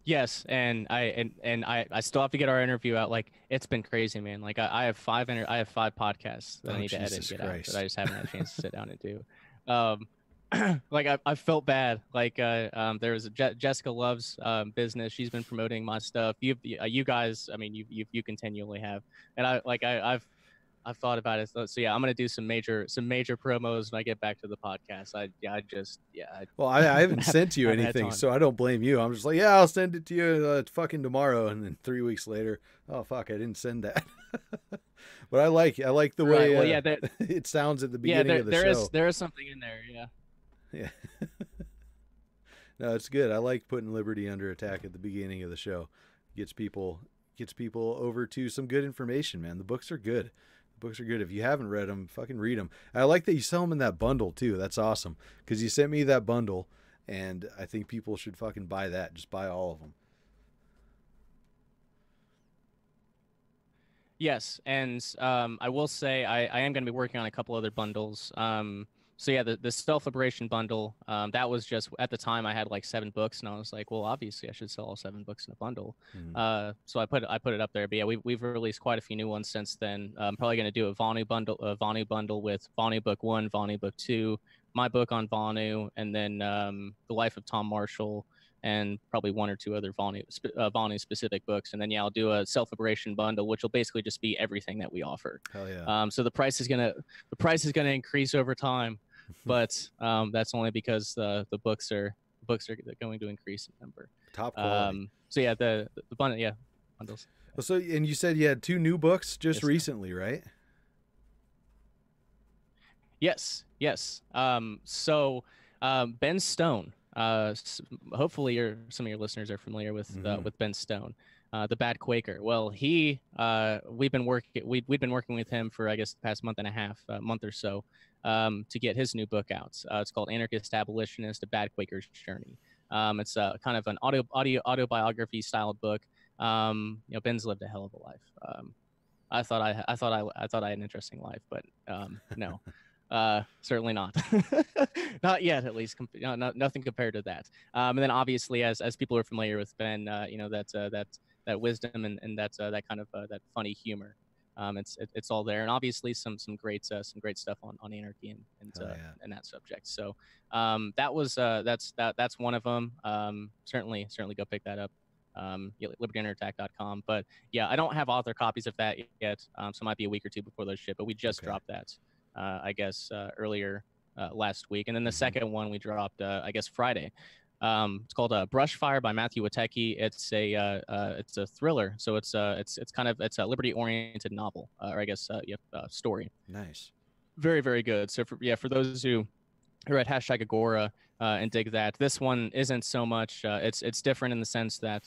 Yes, and I still have to get our interview out. Like it's been crazy, man. Like I have 5 podcasts that I need to edit and get out that I just haven't had a chance to sit down and do. like I felt bad. Like there was a Jessica Love's business. She's been promoting my stuff. You guys, I mean, you continually have, and I've thought about it. So yeah, I'm gonna do some major promos when I get back to the podcast. Well, I haven't sent you haven't had anything, time. so I don't blame you. I'm just like, yeah, I'll send it to you fucking tomorrow, and then 3 weeks later, oh fuck, I didn't send that. But I like the way Well, yeah, it sounds at the beginning of the show. There is something in there, yeah. Yeah. No, it's good. I like putting Liberty Under Attack at the beginning of the show. Gets people over to some good information, man. The books are good. The books are good. If you haven't read them, fucking read them. I like that you sell them in that bundle too. That's awesome. Because you sent me that bundle, and I think people should fucking buy that. Just buy all of them. Yes, and I will say I am going to be working on a couple other bundles. So yeah, the self-liberation bundle, that was just, at the time I had like 7 books, and I was like, well, obviously I should sell all 7 books in a bundle. So I put it up there. But yeah, we've released quite a few new ones since then. I'm probably going to do a Vonu bundle with Vonu book 1, Vonu book 2, my book on Vonu, and then The Life of Tom Marshall, and probably 1 or 2 other Vonu specific books. And then yeah, I'll do a self-liberation bundle, which will basically just be everything that we offer. Hell yeah. So the price is gonna increase over time, but that's only because the books are going to increase in number. Top quality. So yeah, the bundle, yeah, bundles. Well, so, and you said you had 2 new books just recently, right? Yes. So Ben Stone. Hopefully some of your listeners are familiar with Ben Stone, the Bad Quaker. Well, we've been working with him for, I guess, the past month or so, to get his new book out. It's called Anarchist Abolitionist: A Bad Quaker's Journey. It's kind of an autobiography styled book. Ben's lived a hell of a life. I thought I had an interesting life, but no. Certainly not. Not yet, at least. Nothing compared to that. And then obviously, as people are familiar with Ben, that wisdom and that kind of that funny humor. It's all there, and obviously some great stuff on anarchy and that subject. So that's one of them. Certainly go pick that up. libertyunderattack.com. But yeah, I don't have author copies of that yet, so it might be a week or 2 before those ship. But we just dropped that. I guess earlier last week, and then the second one we dropped I guess Friday. It's called Brushfire by Matthew Witecki. It's a thriller, so it's a liberty-oriented novel, or I guess story. Nice, very, very good. So for those who are at #Agora and dig that, this one isn't so much. It's different in the sense that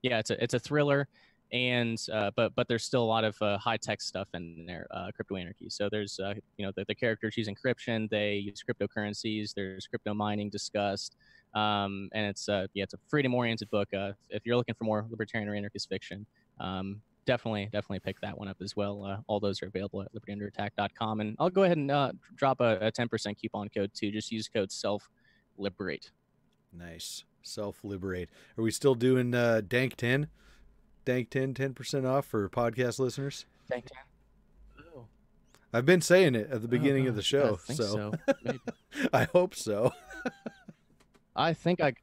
it's a thriller. And but there's still a lot of high tech stuff in there, crypto anarchy. So there's the characters use encryption, they use cryptocurrencies, there's crypto mining discussed, and it's a freedom oriented book. If you're looking for more libertarian or anarchist fiction, definitely pick that one up as well. All those are available at libertyunderattack.com, and I'll go ahead and drop a 10% coupon code too. Just use code SELF-LIBERATE. Nice, SELF-LIBERATE. Are we still doing Dank 10? Dank 10% off for podcast listeners. Dank 10. Oh. I've been saying it at the beginning of the show, I think so. Maybe. I hope so. I think I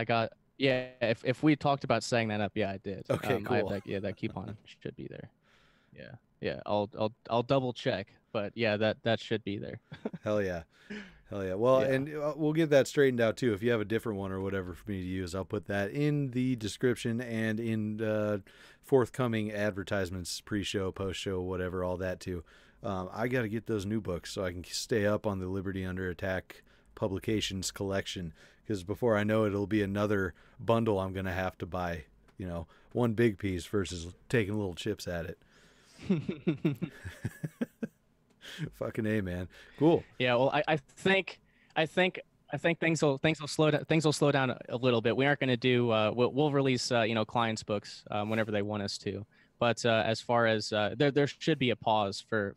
got. Yeah, if we talked about setting that up, yeah, I did. Okay, cool. That coupon should be there. Yeah. I'll double check, but yeah, that should be there. Hell yeah. Well, yeah. And we'll get that straightened out too. If you have a different one or whatever for me to use, I'll put that in the description and in forthcoming advertisements, pre-show, post-show, whatever, all that too. I got to get those new books so I can stay up on the Liberty Under Attack publications collection, because before I know it, it'll be another bundle I'm going to have to buy, one big piece versus taking little chips at it. Fucking A, man. Cool. Yeah, well, I think things will slow down. Things will slow down a little bit. We aren't going to do. We'll release clients' books whenever they want us to. But as far as there should be a pause for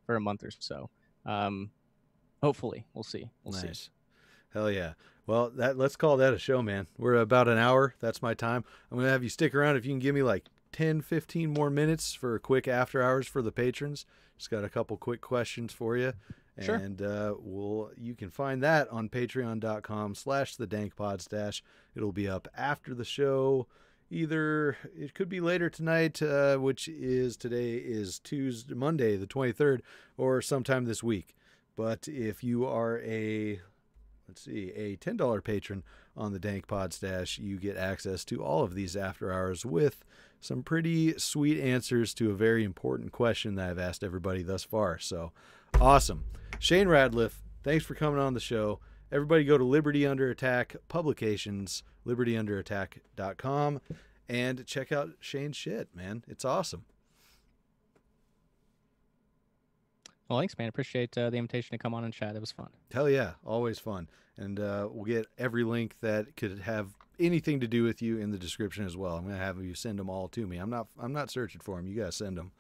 a month or so. Hopefully, we'll see. We'll see. Hell yeah. Well, let's call that a show, man. We're about an hour. That's my time. I'm gonna have you stick around if you can give me like 10, 15 more minutes for a quick after hours for the patrons. Just got a couple quick questions for you, Sure. And you can find that on patreon.com/thedankpodstash. It'll be up after the show. Either it could be later tonight, which is today is Monday the 23rd, or sometime this week. But if you are a $10 patron on the Dank Pod Stash, you get access to all of these after hours with some pretty sweet answers to a very important question that I've asked everybody thus far. So awesome. Shane Radliff, thanks for coming on the show. Everybody go to Liberty Under Attack Publications, libertyunderattack.com, and check out Shane's shit, man. It's awesome. Well, thanks, man. Appreciate the invitation to come on and chat. It was fun. Hell yeah. Always fun. And we'll get every link that could have anything to do with you in the description as well. I'm going to have you send them all to me. I'm not searching for them. You guys send them.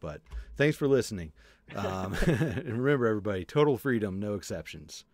But thanks for listening. And remember, everybody, total freedom, no exceptions.